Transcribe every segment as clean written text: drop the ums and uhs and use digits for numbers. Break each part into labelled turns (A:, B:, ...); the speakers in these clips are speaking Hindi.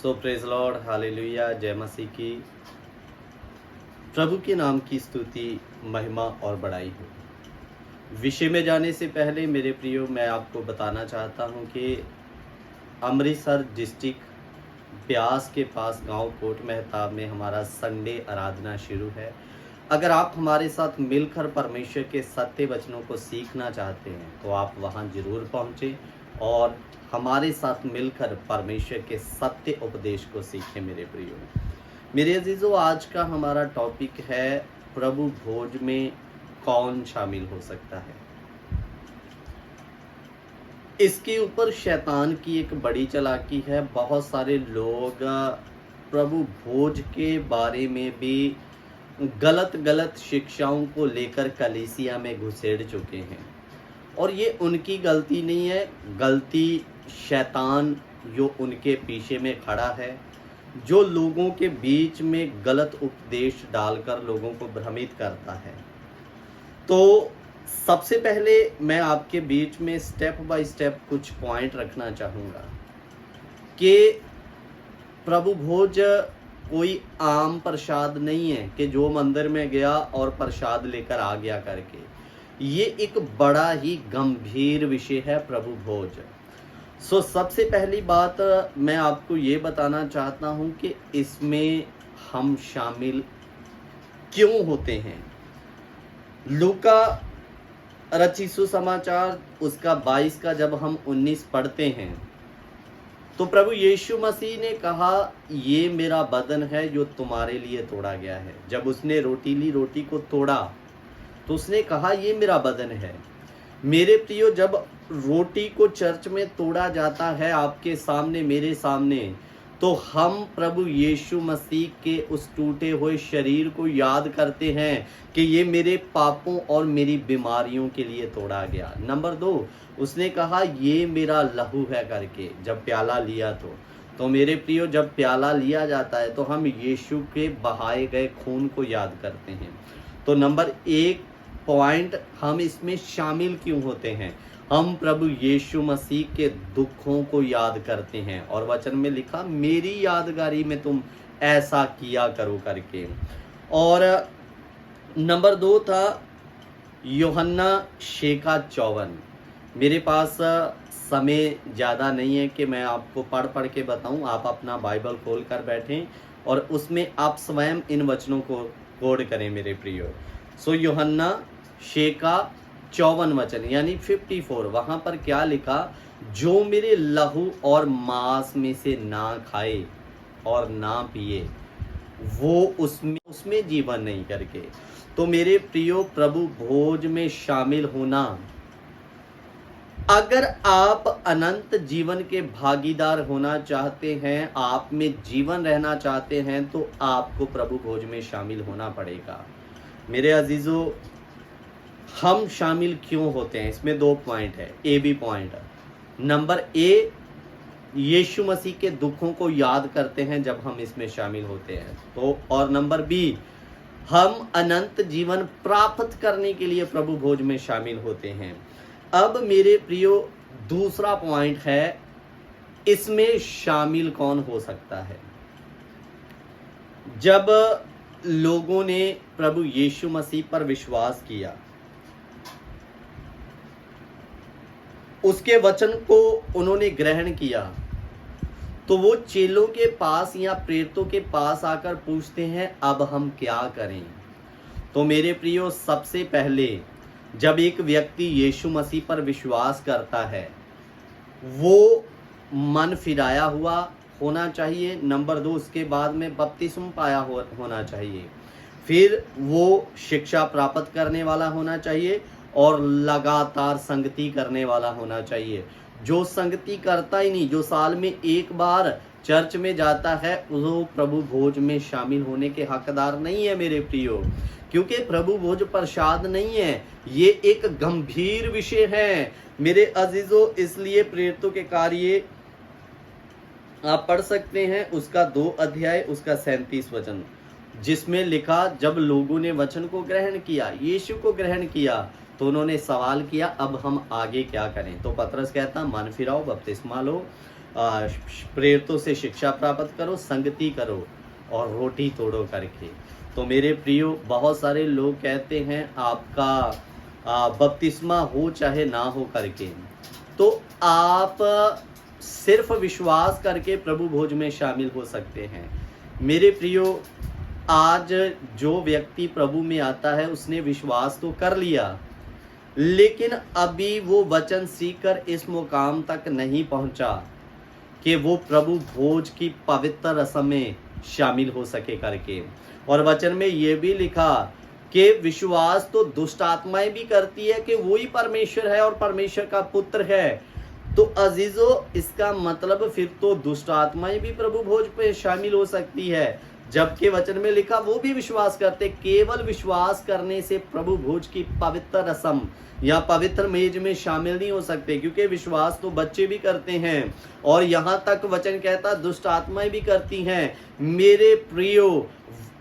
A: सो प्रेज लॉर्ड, हालेलुया, जय मसीह की। प्रभु के नाम की स्तुति, महिमा और बड़ाई हो। विषय में जाने से पहले मेरे प्रियो, मैं आपको बताना चाहता हूं कि अमृतसर डिस्ट्रिक्ट ब्यास के पास गांव कोट मेहताब में हमारा संडे आराधना शुरू है। अगर आप हमारे साथ मिलकर परमेश्वर के सत्य वचनों को सीखना चाहते हैं तो आप वहां जरूर पहुंचे और हमारे साथ मिलकर परमेश्वर के सत्य उपदेश को सीखें। मेरे प्रियो, मेरे अजीजों, आज का हमारा टॉपिक है प्रभु भोज में कौन शामिल हो सकता है। इसके ऊपर शैतान की एक बड़ी चालाकी है। बहुत सारे लोग प्रभु भोज के बारे में भी गलत शिक्षाओं को लेकर कलीसिया में घुसेड़ चुके हैं और ये उनकी गलती नहीं है, गलती शैतान जो उनके पीछे में खड़ा है, जो लोगों के बीच में गलत उपदेश डालकर लोगों को भ्रमित करता है। तो सबसे पहले मैं आपके बीच में स्टेप बाय स्टेप कुछ पॉइंट रखना चाहूँगा कि प्रभु भोज कोई आम प्रसाद नहीं है कि जो मंदिर में गया और प्रसाद लेकर आ गया करके। ये एक बड़ा ही गंभीर विषय है प्रभु भोज। सबसे पहली बात मैं आपको ये बताना चाहता हूँ कि इसमें हम शामिल क्यों होते हैं। लूका रचित सुसमाचार उसका 22 का जब हम 19 पढ़ते हैं तो प्रभु यीशु मसीह ने कहा, ये मेरा बदन है जो तुम्हारे लिए तोड़ा गया है। जब उसने रोटी ली, रोटी को तोड़ा तो उसने कहा, ये मेरा बदन है। मेरे प्रियो, जब रोटी को चर्च में तोड़ा जाता है आपके सामने, मेरे सामने, तो हम प्रभु यीशु मसीह के उस टूटे हुए शरीर को याद करते हैं कि ये मेरे पापों और मेरी बीमारियों के लिए तोड़ा गया। नंबर 2, उसने कहा, ये मेरा लहू है करके जब प्याला लिया तो मेरे प्रियो, जब प्याला लिया जाता है तो हम यीशु के बहाए गए खून को याद करते हैं। तो नंबर 1 पॉइंट, हम इसमें शामिल क्यों होते हैं। हम प्रभु यीशु मसीह के दुखों को याद करते हैं और वचन में लिखा, मेरी यादगारी में तुम ऐसा किया करो करके। और नंबर 2 था यूहन्ना 6:54। मेरे पास समय ज़्यादा नहीं है कि मैं आपको पढ़ के बताऊं। आप अपना बाइबल खोल कर बैठें और उसमें आप स्वयं इन वचनों को कोड करें मेरे प्रियो। यूहन्ना 6:54 वचन यानी 54, वहाँ पर क्या लिखा, जो मेरे लहू और मांस में से ना खाए और ना पिए वो उसमें जीवन नहीं करके। तो मेरे प्रियो, प्रभु भोज में शामिल होना, अगर आप अनंत जीवन के भागीदार होना चाहते हैं, आप में जीवन रहना चाहते हैं, तो आपको प्रभु भोज में शामिल होना पड़ेगा। मेरे अजीजों, हम शामिल क्यों होते हैं, इसमें 2 पॉइंट है, A B point. Number A, Yeshu Masih के दुखों को याद करते हैं जब हम इसमें शामिल होते हैं तो, और नंबर बी, हम अनंत जीवन प्राप्त करने के लिए प्रभु भोज में शामिल होते हैं। अब मेरे प्रियो, दूसरा पॉइंट है, इसमें शामिल कौन हो सकता है। जब लोगों ने प्रभु यीशु मसीह पर विश्वास किया, उसके वचन को उन्होंने ग्रहण किया, तो वो चेलों के पास या प्रेरितों के पास आकर पूछते हैं, अब हम क्या करें। तो मेरे प्रियो, सबसे पहले जब एक व्यक्ति यीशु मसीह पर विश्वास करता है, वो मन फिराया हुआ होना चाहिए। नंबर 2, उसके बाद में बपतिस्मा पाया होना चाहिए। फिर वो शिक्षा प्राप्त करने वाला होना चाहिए और लगातार संगति करने वाला होना चाहिए। जो संगति करता ही नहीं, जो साल में एक बार चर्च में जाता है, वो प्रभु भोज में शामिल होने के हकदार नहीं है मेरे प्रियो। क्योंकि प्रभु भोज प्रसाद नहीं है, ये एक गंभीर विषय है मेरे अजीजों। इसलिए प्रेरितों के कार्य आप पढ़ सकते हैं, उसका 2 अध्याय उसका 37 वचन, जिसमें लिखा, जब लोगों ने वचन को ग्रहण किया, यीशु को ग्रहण किया, तो उन्होंने सवाल किया, अब हम आगे क्या करें। तो पतरस कहता, मन फिराओ, बपतिस्मा लो, प्रेरितों से शिक्षा प्राप्त करो, संगति करो और रोटी तोड़ो करके। तो मेरे प्रियो, बहुत सारे लोग कहते हैं आपका बपतिस्मा हो चाहे ना हो करके, तो आप सिर्फ विश्वास करके प्रभु भोज में शामिल हो सकते हैं। मेरे प्रियो, आज जो व्यक्ति प्रभु में आता है उसने विश्वास तो कर लिया, लेकिन अभी वो वचन सीखकर इस मुकाम तक नहीं पहुंचा कि वो प्रभु भोज की पवित्र रस्म में शामिल हो सके करके। और वचन में ये भी लिखा कि विश्वास तो दुष्ट आत्माएं भी करती है कि वही परमेश्वर है और परमेश्वर का पुत्र है। तो अजीजो, इसका मतलब फिर तो दुष्ट आत्माएं भी प्रभु भोज पे शामिल हो सकती है, जबकि वचन में लिखा वो भी विश्वास करते। केवल विश्वास करने से प्रभु भोज की पवित्र रस्म या पवित्र मेज में शामिल नहीं हो सकते, क्योंकि विश्वास तो बच्चे भी करते हैं और यहाँ तक वचन कहता दुष्ट आत्माएं भी करती हैं। मेरे प्रियो,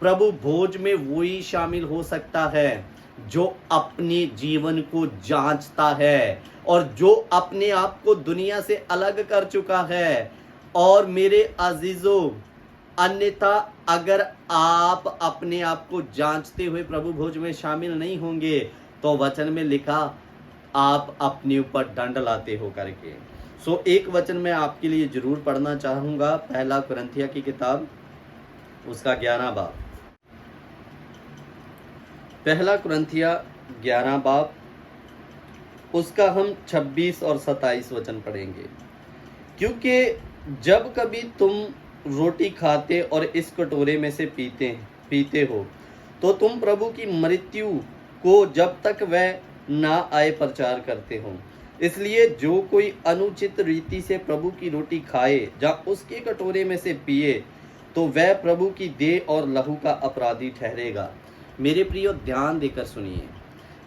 A: प्रभु भोज में वही शामिल हो सकता है जो अपने जीवन को जांचता है और जो अपने आप को दुनिया से अलग कर चुका है। और मेरे अजीजों, अन्यथा अगर आप अपने आप को जांचते हुए प्रभु भोज में शामिल नहीं होंगे तो वचन में लिखा आप अपने ऊपर दंड लाते हो करके। सो एक वचन मैं आपके लिए जरूर पढ़ना चाहूंगा, पहला कुरिन्थियों की किताब उसका 11 बाब, पहला कुरिन्थियों 11 बाब उसका हम 26 और 27 वचन पढ़ेंगे। क्योंकि जब कभी तुम रोटी खाते और इस कटोरे में से पीते हो तो तुम प्रभु की मृत्यु को जब तक वह ना आए प्रचार करते हो। इसलिए जो कोई अनुचित रीति से प्रभु की रोटी खाए या उसके कटोरे में से पिए तो वह प्रभु की देह और लहू का अपराधी ठहरेगा। मेरे प्रियो, ध्यान देकर सुनिए,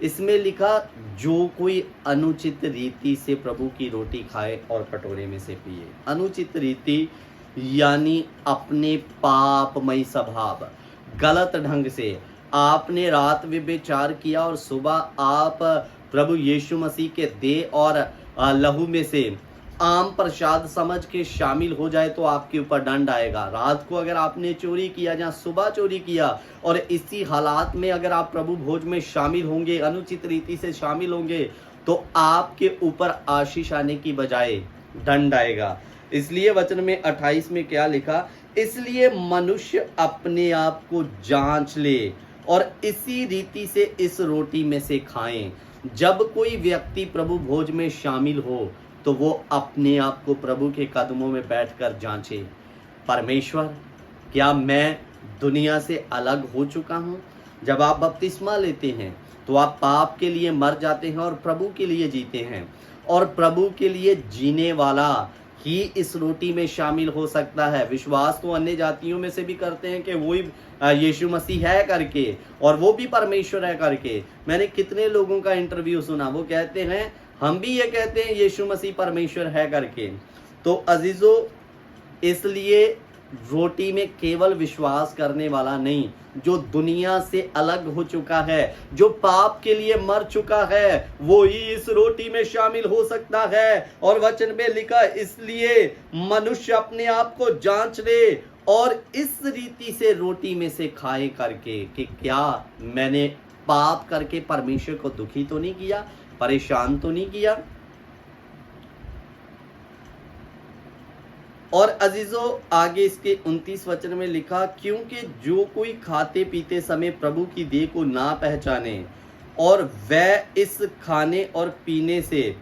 A: इसमें लिखा जो कोई अनुचित रीति से प्रभु की रोटी खाए और कटोरे में से पिए। अनुचित रीति यानी अपने पापमय स्वभाव, गलत ढंग से आपने रात व्यभिचार किया और सुबह आप प्रभु यीशु मसीह के देह और लहू में से आम प्रसाद समझ के शामिल हो जाए तो आपके ऊपर दंड आएगा। रात को अगर आपने चोरी किया या सुबह चोरी किया और इसी हालात में अगर आप प्रभु भोज में शामिल होंगे, अनुचित रीति से शामिल होंगे, तो आपके ऊपर आशीष आने की बजाय दंड आएगा। इसलिए वचन में 28 में क्या लिखा, इसलिए मनुष्य अपने आप को जांच ले और इसी रीति से इस रोटी में से खाएं। जब कोई व्यक्ति प्रभु भोज में शामिल हो तो वो अपने आप को प्रभु के कदमों में बैठकर जांचे, परमेश्वर क्या मैं दुनिया से अलग हो चुका हूँ? जब आप बपतिस्मा लेते हैं तो आप पाप के लिए मर जाते हैं और प्रभु के लिए जीते हैं, और प्रभु के लिए जीने वाला ही इस रोटी में शामिल हो सकता है। विश्वास तो अन्य जातियों में से भी करते हैं कि वही यीशु मसीह है करके और वो भी परमेश्वर है करके। मैंने कितने लोगों का इंटरव्यू सुना, वो कहते हैं हम भी ये कहते हैं यीशु मसीह परमेश्वर है करके। तो अजीजों, इसलिए रोटी में केवल विश्वास करने वाला नहीं, जो दुनिया से अलग हो चुका है, जो पाप के लिए मर चुका है, वो ही इस रोटी में शामिल हो सकता है। और वचन में लिखा, इसलिए मनुष्य अपने आप को जांच ले और इस रीति से रोटी में से खाए करके कि क्या मैंने पाप करके परमेश्वर को दुखी तो नहीं किया, परेशान तो नहीं किया। और अजीजों, आगे इसके 29 वचन में लिखा, क्योंकि जो कोई खाते पीते समय प्रभु की देह को ना पहचाने और वह इस खाने और पीने से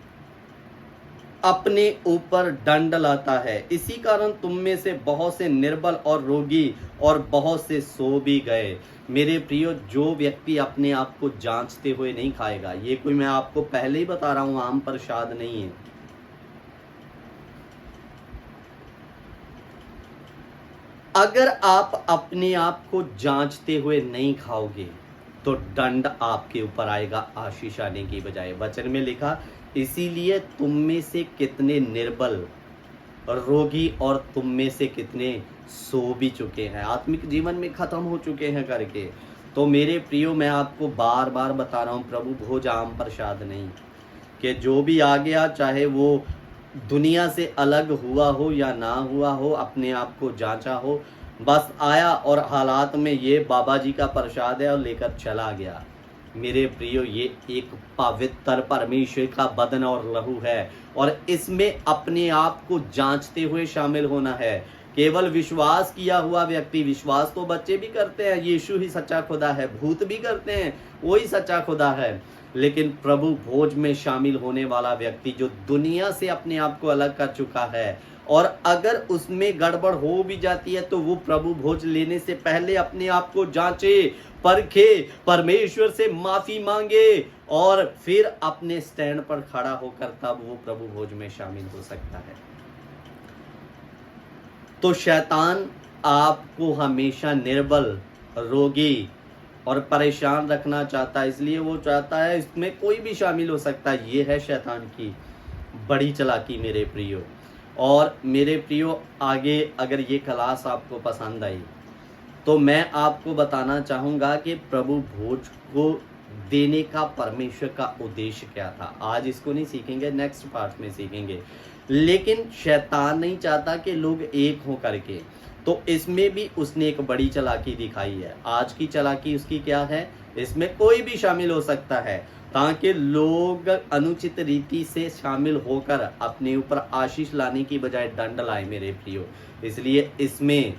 A: अपने ऊपर दंड लाता है, इसी कारण तुम में से बहुत से निर्बल और रोगी और बहुत से सो भी गए। मेरे प्रियो, जो व्यक्ति अपने आप को जांचते हुए नहीं खाएगा, ये कोई मैं आपको पहले ही बता रहा हूं आम प्रसाद नहीं है। अगर आप अपने आप को जांचते हुए नहीं खाओगे तो दंड आपके ऊपर आएगा, आशीष आने की बजाय। वचन में लिखा, इसीलिए तुम में से कितने निर्बल रोगी और तुम में से कितने सो भी चुके हैं, आत्मिक जीवन में खत्म हो चुके हैं करके। तो मेरे प्रियो, मैं आपको बार बार बता रहा हूं, प्रभु भोज आम प्रसाद नहीं, कि जो भी आ गया, चाहे वो दुनिया से अलग हुआ हो या ना हुआ हो, अपने आप को जांचा हो, बस आया और हालात में ये बाबा जी का प्रसाद है और लेकर चला गया। मेरे प्रियो, ये एक पवित्र परमेश्वर का बदन और लहू है और इसमें अपने आप को जांचते हुए शामिल होना है। केवल विश्वास किया हुआ व्यक्ति, विश्वास तो बच्चे भी करते हैं, यीशु ही सच्चा खुदा है, भूत भी करते हैं, वही सच्चा खुदा है, लेकिन प्रभु भोज में शामिल होने वाला व्यक्ति जो दुनिया से अपने आप को अलग कर चुका है और अगर उसमें गड़बड़ हो भी जाती है तो वो प्रभु भोज लेने से पहले अपने आप को जांचे, परखे, परमेश्वर से माफी मांगे और फिर अपने स्टैंड पर खड़ा होकर तब वो प्रभु भोज में शामिल हो सकता है। तो शैतान आपको हमेशा निर्बल, रोगी और परेशान रखना चाहता है, इसलिए वो चाहता है इसमें कोई भी शामिल हो सकता है। ये है शैतान की बड़ी चालाकी मेरे प्रियो। और मेरे प्रियो, आगे अगर ये क्लास आपको पसंद आई तो मैं आपको बताना चाहूँगा कि प्रभु भोज को देने का परमेश्वर का उद्देश्य क्या था। आज इसको नहीं सीखेंगे, नेक्स्ट पार्ट में सीखेंगे। लेकिन शैतान नहीं चाहता कि लोग एक हो करके, तो इसमें भी उसने एक बड़ी चालाकी दिखाई है। आज की चालाकी उसकी क्या है? इसमें कोई भी शामिल हो सकता है ताकि लोग अनुचित रीति से शामिल होकर अपने ऊपर आशीष लाने की बजाय दंड लाए मेरे प्रियो। इसलिए इसमें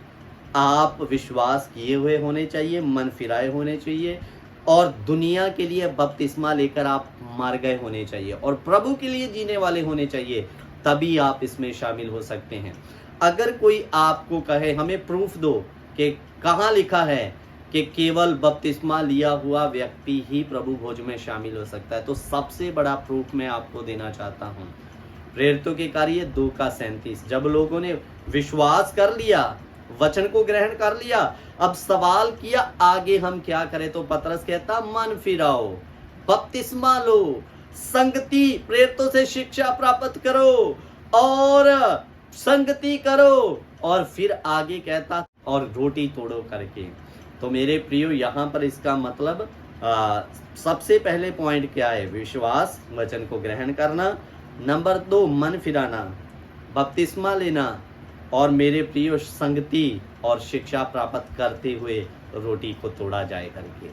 A: आप विश्वास किए हुए होने चाहिए, मन फिराए होने चाहिए और दुनिया के लिए बपतिस्मा लेकर आप मर गए होने चाहिए और प्रभु के लिए जीने वाले होने चाहिए, तभी आप इसमें शामिल हो सकते हैं। अगर कोई आपको कहे हमें प्रूफ दो कि कहाँ लिखा है कि केवल बपतिस्मा लिया हुआ व्यक्ति ही प्रभु भोज में शामिल हो सकता है, तो सबसे बड़ा प्रूफ मैं आपको देना चाहता हूँ प्रेरितों के कार्य 2:37। जब लोगों ने विश्वास कर लिया, वचन को ग्रहण कर लिया, अब सवाल किया आगे हम क्या करें, तो पतरस कहता मन फिराओ, बपतिस्मा लो, संगति प्रेरितों से शिक्षा प्राप्त करो और संगति करो, और फिर आगे कहता और रोटी तोड़ो करके। तो मेरे प्रियो, यहाँ पर इसका मतलब सबसे पहले पॉइंट क्या है? विश्वास, वचन को ग्रहण करना, नंबर 2 मन फिराना, बपतिस्मा लेना, और मेरे प्रियो संगति और शिक्षा प्राप्त करते हुए रोटी को तोड़ा जाए करके।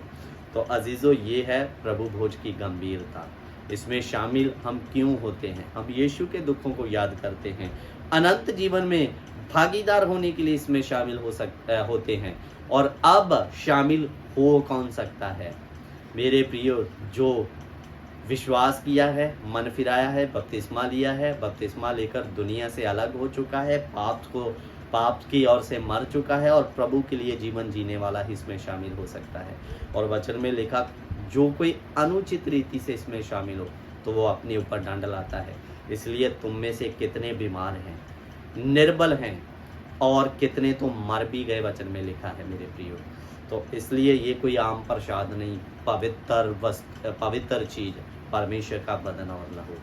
A: तो अजीजों, ये है प्रभु भोज की गंभीरता। इसमें शामिल हम क्यों होते हैं? हम यीशु के दुखों को याद करते हैं, अनंत जीवन में भागीदार होने के लिए इसमें शामिल होते हैं। और अब शामिल हो कौन सकता है? मेरे प्रियो, जो विश्वास किया है, मन फिराया है, बपतिस्मा लिया है, बपतिस्मा लेकर दुनिया से अलग हो चुका है, पाप की ओर से मर चुका है और प्रभु के लिए जीवन जीने वाला ही इसमें शामिल हो सकता है। और वचन में लिखा जो कोई अनुचित रीति से इसमें शामिल हो तो वो अपने ऊपर दंड लाता है। इसलिए तुम में से कितने बीमार हैं, निर्बल हैं और कितने तो मर भी गए, वचन में लिखा है मेरे प्रियो। तो इसलिए ये कोई आम प्रसाद नहीं, पवित्र चीज, परमेश्वर का बदन और लहू,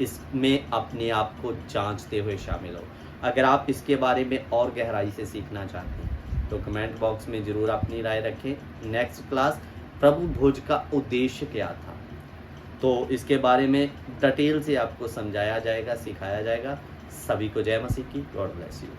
A: इसमें अपने आप को जांचते हुए शामिल हो। अगर आप इसके बारे में और गहराई से सीखना चाहते हैं तो कमेंट बॉक्स में ज़रूर अपनी राय रखें। नेक्स्ट क्लास प्रभु भोज का उद्देश्य क्या था, तो इसके बारे में डिटेल से आपको समझाया जाएगा, सिखाया जाएगा। सभी को जय मसीह की। God bless you.